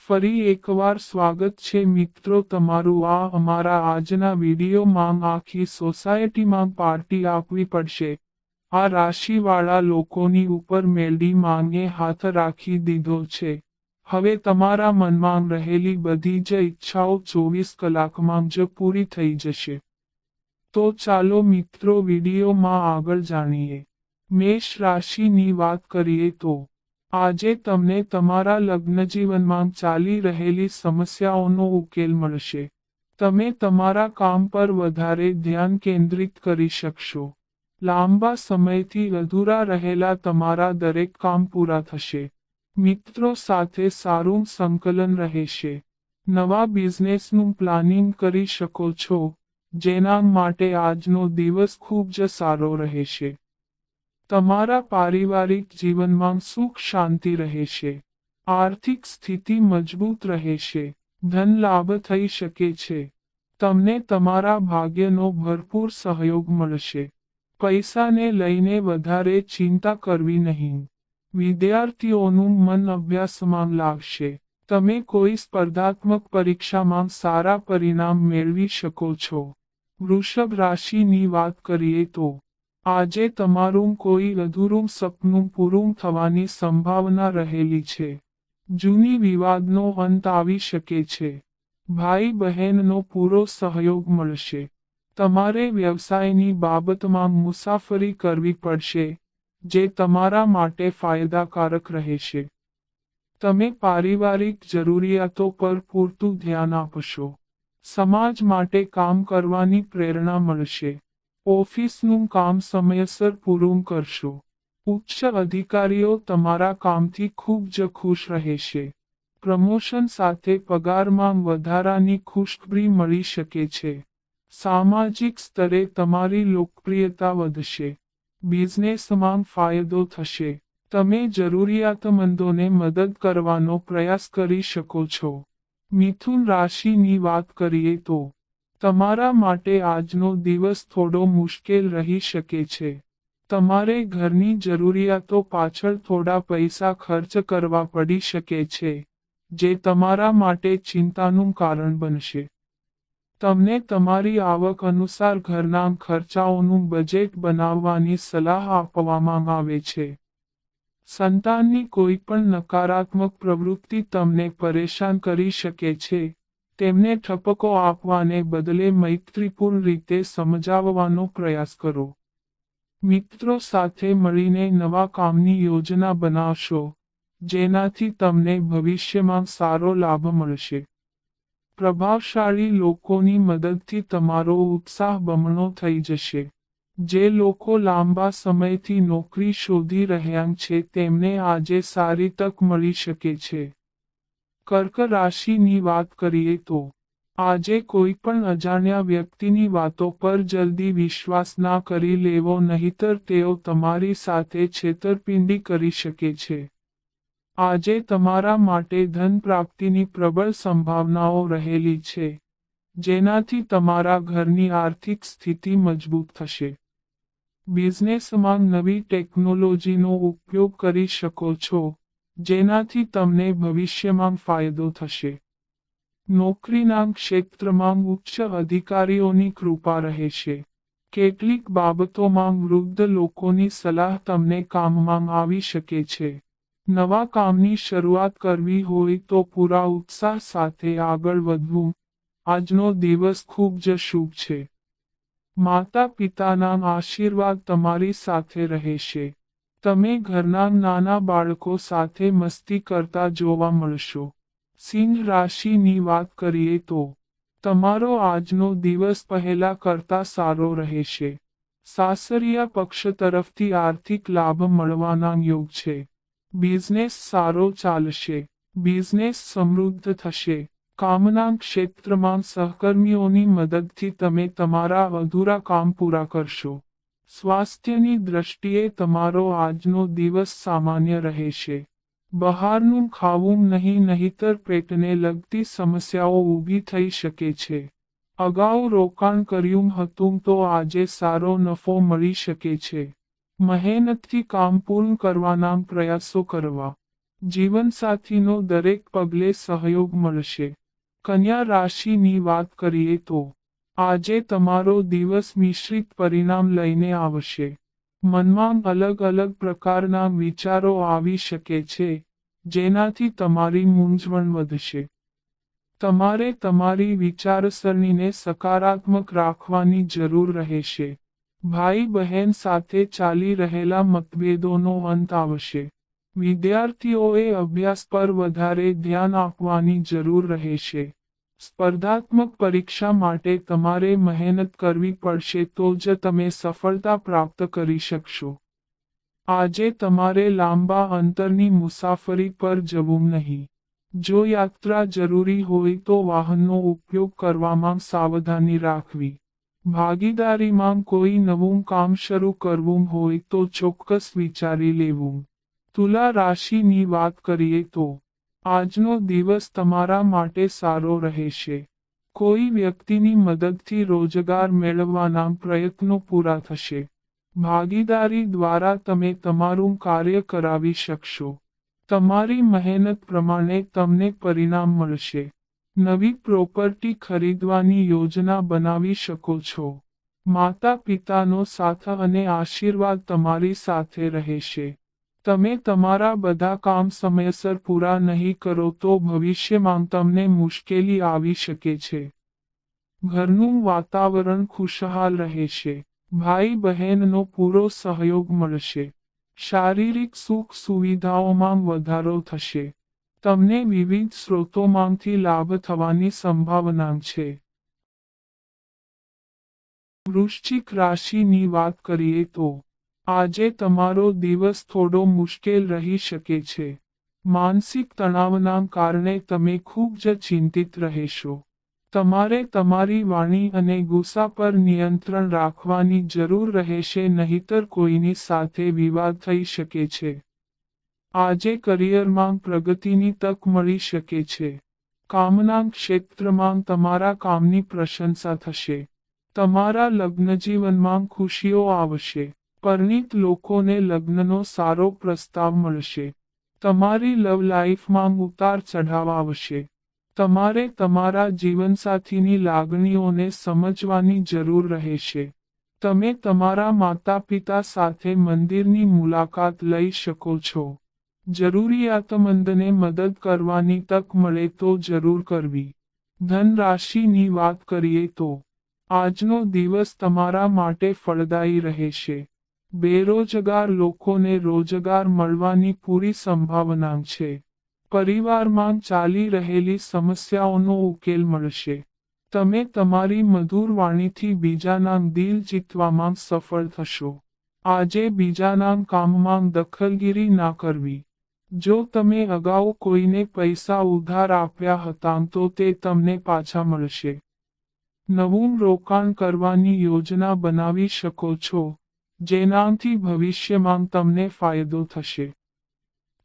ફરી એકવાર સ્વાગત છે મિત્રો તમારું આ અમારા આજના વિડીયોમાં આખી સોસાયટીમાં પાર્ટી આપવી પડશે. આ રાશિવાળા લોકોની ઉપર મેલડી માંગે હાથ રાખી દીધો છે. હવે તમારા મનમાં રહેલી બધી જ ઈચ્છાઓ 24 કલાકમાં જ પૂરી થઈ જશે. તો ચાલો મિત્રો વિડીયોમાં આગળ જાણીએ. મેષ રાશિની વાત કરીએ તો આજે તમને તમારા લગ્નજીવનમાં ચાલી રહેલી સમસ્યાઓનો ઉકેલ મળશે. તમે તમારા કામ પર વધારે ધ્યાન કેન્દ્રિત કરી શકશો. લાંબા સમયથી અધૂરા રહેલા તમારા દરેક કામ પૂરા થશે. મિત્રો સાથે સારું સંકલન રહેશે. નવા બિઝનેસનું પ્લાનિંગ કરી શકો છો, જેના માટે આજનો દિવસ ખૂબ જ સારો રહેશે. તમારા પારિવારિક જીવનમાં સુખ શાંતિ રહેશે. આર્થિક સ્થિતિ મજબૂત રહેશે. ધન લાભ થઈ શકે છે. તમને તમારા ભાગ્યનો ભરપૂર સહયોગ મળશે. પૈસાને લઈને વધારે ચિંતા કરવી નહીં. વિદ્યાર્થીઓનું મન અભ્યાસમાં લાગશે. તમે કોઈ સ્પર્ધાત્મક પરીક્ષામાં સારા પરિણામ મેળવી શકો છો. વૃષભ રાશિની વાત કરીએ તો આજે તમારું કોઈ અધૂરું સપનું પૂરું થવાની સંભાવના રહેલી છે. જૂની વિવાદનો અંત આવી શકે છે. ભાઈ બહેનનો પૂરો સહયોગ મળશે. તમારે વ્યવસાયની બાબતમાં મુસાફરી કરવી પડશે, જે તમારા માટે ફાયદાકારક રહેશે. તમે પારિવારિક જરૂરિયાતો પર પૂરતું ધ્યાન આપશો. સમાજ માટે કામ કરવાની પ્રેરણા મળશે. ઓફિસનું કામ સમયસર પૂરું કરશો. ઉચ્ચ અધિકારીઓ તમારા કામથી ખૂબ જ ખુશ રહેશે. પ્રમોશન સાથે પગારમાં વધારાની ખુશખબરી મળી શકે છે. સામાજિક સ્તરે તમારી લોકપ્રિયતા વધશે. બિઝનેસમાં ફાયદો થશે. તમે જરૂરિયાતમંદોને મદદ કરવાનો પ્રયાસ કરી શકો છો. મિથુન રાશિની વાત કરીએ તો તમારા માટે આજનો દિવસ થોડો મુશ્કેલ રહી શકે છે. તમારે ઘરની જરૂરિયાતો પાછળ થોડા પૈસા ખર્ચ કરવા પડી શકે છે, જે તમારા માટે ચિંતાનું કારણ બનશે. તમને તમારી આવક અનુસાર ઘરના ખર્ચાઓનું બજેટ બનાવવાની સલાહ આપવામાં આવે છે. સંતાનની કોઈ પણ નકારાત્મક પ્રવૃત્તિ તમને પરેશાન કરી શકે છે. તેમને ઠપકો આપવાને બદલે મૈત્રીપૂર્ણ રીતે સમજાવવાનો પ્રયાસ કરો. મિત્રો સાથે મળીને નવા કામની યોજના બનાવશો, જેનાથી તમને ભવિષ્યમાં સારો લાભ મળશે. પ્રભાવશાળી લોકોની મદદથી તમારો ઉત્સાહ બમણો થઈ જશે. જે લોકો લાંબા સમયથી નોકરી શોધી રહ્યા છે તેમને આજે સારી તક મળી શકે છે. કર્ક રાશિની વાત કરીએ તો આજે કોઈ પણ અજાણ્યા વ્યક્તિની વાતો પર જલ્દી વિશ્વાસ ના કરી લેવો, નહીતર તેઓ તમારી સાથે છેતરપિંડી કરી શકે છે. આજે તમારા માટે ધન પ્રાપ્તિની પ્રબળ સંભાવનાઓ રહેલી છે, જેનાથી તમારા ઘરની આર્થિક સ્થિતિ મજબૂત થશે. બિઝનેસમાં નવી ટેકનોલોજીનો ઉપયોગ કરી શકો છો, જેનાથી તમને ભવિષ્યમાં ફાયદો થશે. નોકરીના ક્ષેત્રમાં ઉચ્ચ અધિકારીઓની કૃપા રહેશે. કેટલીક બાબતોમાં વૃદ્ધ લોકોની સલાહ તમને કામમાં આવી શકે છે. નવા કામની શરૂઆત કરવી હોય તો પૂરા ઉત્સાહ સાથે આગળ વધવું. આજનો દિવસ ખૂબ જ શુભ છે. માતા પિતાના આશીર્વાદ તમારી સાથે રહેશે. તમે ઘરના નાના બાળકો સાથે મસ્તી કરતા જોવા મળશો. સિંહ રાશિની વાત કરીએ તો તમારો આજનો દિવસ પહેલા કરતાં સારો રહેશે. સાસરિયા પક્ષ તરફથી આર્થિક લાભ મળવાના યોગ છે. બિઝનેસ સારો ચાલશે. બિઝનેસ સમૃદ્ધ થશે. કામના ક્ષેત્રમાં સહકર્મીઓની મદદથી તમે તમારા અધૂરા કામ પૂરા કરશો. સ્વાસ્થ્યની દ્રષ્ટિએ તમારો આજનો દિવસ સામાન્ય રહેશે. બહારનું ખાવું નહીં, નહીતર પેટને લગતી સમસ્યાઓ ઊભી થઈ શકે છે. અગાઉ રોકાણ કર્યું હતું તો આજે સારો નફો મળી શકે છે. મહેનતથી કામ પૂર્ણ કરવાના પ્રયાસો કરવા. જીવનસાથીનો દરેક પગલે સહયોગ મળશે. કન્યા રાશિની વાત કરીએ તો આજે તમારો દિવસ મિશ્રિત પરિણામ લઈને આવશે. મનમાં અલગ અલગ પ્રકારના વિચારો આવી શકે છે, જેનાથી તમારી મૂંઝવણ વધશે. તમારે તમારી વિચારસરણીને સકારાત્મક રાખવાની જરૂર રહેશે. ભાઈ બહેન સાથે ચાલી રહેલા મતભેદોનો અંત આવશે. વિદ્યાર્થીઓએ અભ્યાસ પર વધારે ધ્યાન આપવાની જરૂર રહેશે. સ્પર્ધાત્મક પરીક્ષા માટે તમારે મહેનત કરવી પડશે તો જ તમે સફળતા પ્રાપ્ત કરી શકશો. આજે તમારે લાંબા અંતરની મુસાફરી પર જવું નહીં. જો યાત્રા જરૂરી હોય તો વાહનનો ઉપયોગ કરવામાં સાવધાની રાખવી. ભાગીદારીમાં કોઈ નવું કામ શરૂ કરવું હોય તો ચોક્કસ વિચારી લેવું. તુલા રાશિની વાત કરીએ તો આજનો દિવસ તમારા માટે સારો રહેશે. કોઈ વ્યક્તિની મદદથી રોજગાર મેળવવાના પ્રયત્નો પૂરા થશે. ભાગીદારી દ્વારા તમે તમારું કાર્ય કરાવી શકશો. તમારી મહેનત પ્રમાણે તમને પરિણામ મળશે. નવી પ્રોપર્ટી ખરીદવાની યોજના બનાવી શકો છો. માતા પિતાનો સાથ અને આશીર્વાદ તમારી સાથે રહેશે. તમે તમારા બધા કામ સમયસર પૂરા નહીં કરો તો ભવિષ્યમાં તમને મુશ્કેલી આવી શકે છે. ઘરનું વાતાવરણ ખુશહાલ રહેશે. ભાઈ બહેનનો પૂરો સહયોગ મળશે. શારીરિક સુખ સુવિધાઓમાં વધારો થશે. તમને વિવિધ સ્રોતોમાંથી લાભ થવાની સંભાવના છે. વૃશ્ચિક રાશિની વાત કરીએ તો આજે તમારો દિવસ થોડો મુશ્કેલ રહી શકે છે. માનસિક તણાવના કારણે તમે ખૂબ જ ચિંતિત રહેશો. તમારે તમારી વાણી અને ગુસ્સા પર નિયંત્રણ રાખવાની જરૂર રહેશે, નહીંતર કોઈની સાથે વિવાદ થઈ શકે છે. આજે કરિયરમાં પ્રગતિની તક મળી શકે છે. કામના ક્ષેત્રમાં તમારા કામની પ્રશંસા થશે. તમારા લગ્નજીવનમાં ખુશીઓ આવશે. પરિણીત લોકોને લગ્નનો સારો પ્રસ્તાવ મળશે. તમારી લવ લાઈફમાં ઉતાર ચઢાવ આવશે. તમારે તમારા જીવનસાથીની લાગણીઓને સમજવાની જરૂર રહેશે. તમે તમારા માતા પિતા સાથે મંદિરની મુલાકાત લઈ શકો છો. જરૂરિયાતમંદને મદદ કરવાની તક મળે તો જરૂર કરવી. ધન રાશિની વાત કરીએ તો આજનો દિવસ તમારા માટે ફળદાયી રહેશે. બેરોજગાર લોકોને રોજગાર મળવાની પૂરી સંભાવના છે. પરિવારમાં ચાલી રહેલી સમસ્યાઓનો ઉકેલ મળશે. તમે તમારી મધુર વાણીથી બીજાના દિલ જીતવામાં સફળ થશો. આજે બીજાના કામમાં દખલગીરી ના કરવી. જો તમે અગાઉ કોઈને પૈસા ઉધાર આપ્યા હતા તો તે તમને પાછા મળશે. નવું રોકાણ કરવાની યોજના બનાવી શકો છો, જેનાથી ભવિષ્યમાં તમને ફાયદો થશે.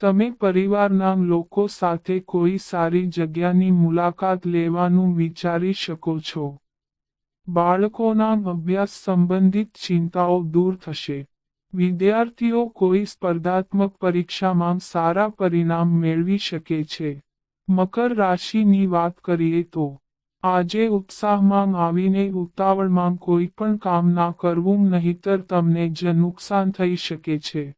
તમે પરિવારના લોકો સાથે કોઈ સારી જગ્યાની મુલાકાત લેવાનું વિચારી શકો છો. બાળકોના અભ્યાસ સંબંધિત ચિંતાઓ દૂર થશે. વિદ્યાર્થીઓ કોઈ સ્પર્ધાત્મક પરીક્ષામાં સારા પરિણામ મેળવી શકે છે. મકર રાશિની વાત કરીએ તો આજે ઉત્સાહમાં આવીને ઉતાવળમાં કોઈ પણ કામ ના કરવું, નહીંતર તમને જ નુકસાન થઈ શકે છે.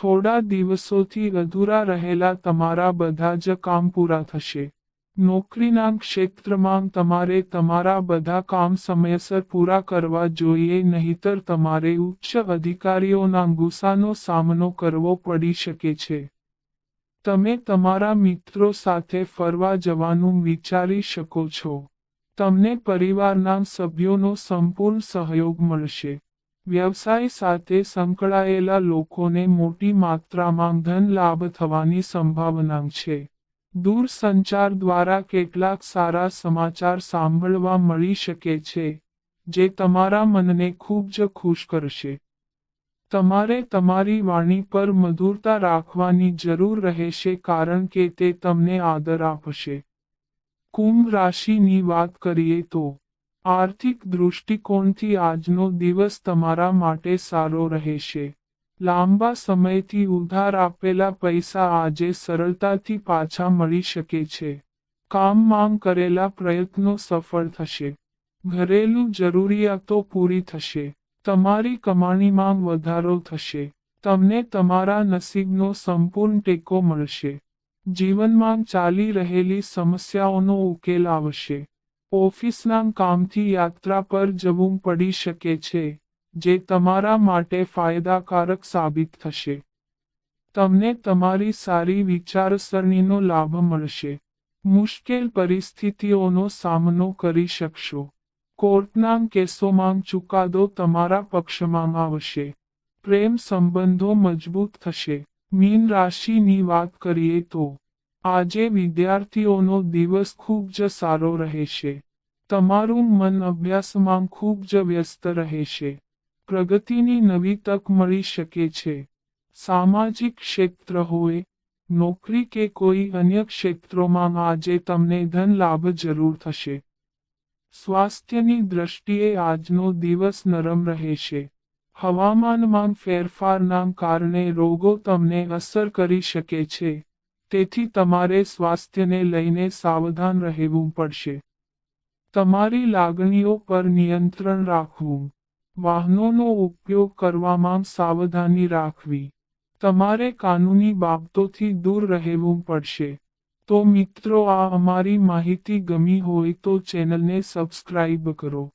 થોડા દિવસોથી અધૂરા રહેલા તમારા બધા જ કામ પૂરા થશે. નોકરીના ક્ષેત્રમાં તમારે તમારા બધા કામ સમયસર પૂરા કરવા જોઈએ, નહીંતર તમારે ઉચ્ચ અધિકારીઓના ગુસ્સાનો સામનો કરવો પડી શકે છે. તમે તમારા મિત્રો સાથે ફરવા જવાનું વિચારી શકો છો. તમને પરિવારના સભ્યોનો સંપૂર્ણ સહયોગ મળશે. વ્યવસાય સાથે સંકળાયેલા લોકોને મોટી માત્રામાં ધન લાભ થવાની સંભાવના છે. દૂરસંચાર દ્વારા કેટલાક સારા સમાચાર સાંભળવા મળી શકે છે, જે તમારા મનને ખૂબ જ ખુશ કરશે. તમારે તમારી વાણી પર મધુરતા રાખવાની જરૂર રહેશે, કારણ કે તે તમને આદર આપશે. કુંભ રાશિની વાત કરીએ તો આર્થિક દૃષ્ટિકોણથી આજનો દિવસ તમારા માટે સારો રહેશે. લાંબા સમયથી ઉધાર આપેલા પૈસા આજે સરળતાથી પાછા મળી શકે છે. કામમાં કરેલા પ્રયત્નો સફળ થશે. ઘરેલું જરૂરિયાતો પૂરી થશે. તમારી કમાણીમાં વધારો થશે. તમને તમારા નસીબનો સંપૂર્ણ ટેકો મળશે. જીવનમાં ચાલી રહેલી સમસ્યાઓનો ઉકેલ આવશે. ઓફિસના કામથી યાત્રા પર જવું પડી શકે છે, જે તમારા માટે ફાયદાકારક સાબિત થશે. તમને તમારી સારી વિચારસરણીનો લાભ મળશે. મુશ્કેલ પરિસ્થિતિઓનો સામનો કરી શકશો. કોર્ટના કેસોમાં ચુકાદો તમારા પક્ષમાં આવશે. પ્રેમ સંબંધો મજબૂત થશે. મીન રાશિની વાત કરીએ તો આજે વિદ્યાર્થીઓનો દિવસ ખૂબ જ સારો રહેશે. તમારું મન અભ્યાસમાં ખૂબ જ વ્યસ્ત રહેશે. પ્રગતિની નવી તક મળી શકે છે. સામાજિક ક્ષેત્ર હોય, નોકરી કે કોઈ અન્ય ક્ષેત્રોમાં આજે તમને ધન લાભ જરૂર થશે. સ્વાસ્થ્યની દ્રષ્ટિએ આજનો દિવસ નરમ રહેશે. હવામાનમાં ફેરફારના કારણે રોગો તમને અસર કરી શકે છે, તેથી તમારે સ્વાસ્થ્યને લઈને સાવધાન રહેવું પડશે. તમારી લાગણીઓ પર નિયંત્રણ રાખવું. વાહનોનો ઉપયોગ કરવામાં સાવધાની રાખવી. તમારે કાનૂની બાબતોથી દૂર રહેવું પડશે. તો મિત્રો, આ અમારી માહિતી ગમી હોય તો ચેનલને સબસ્ક્રાઇબ કરો.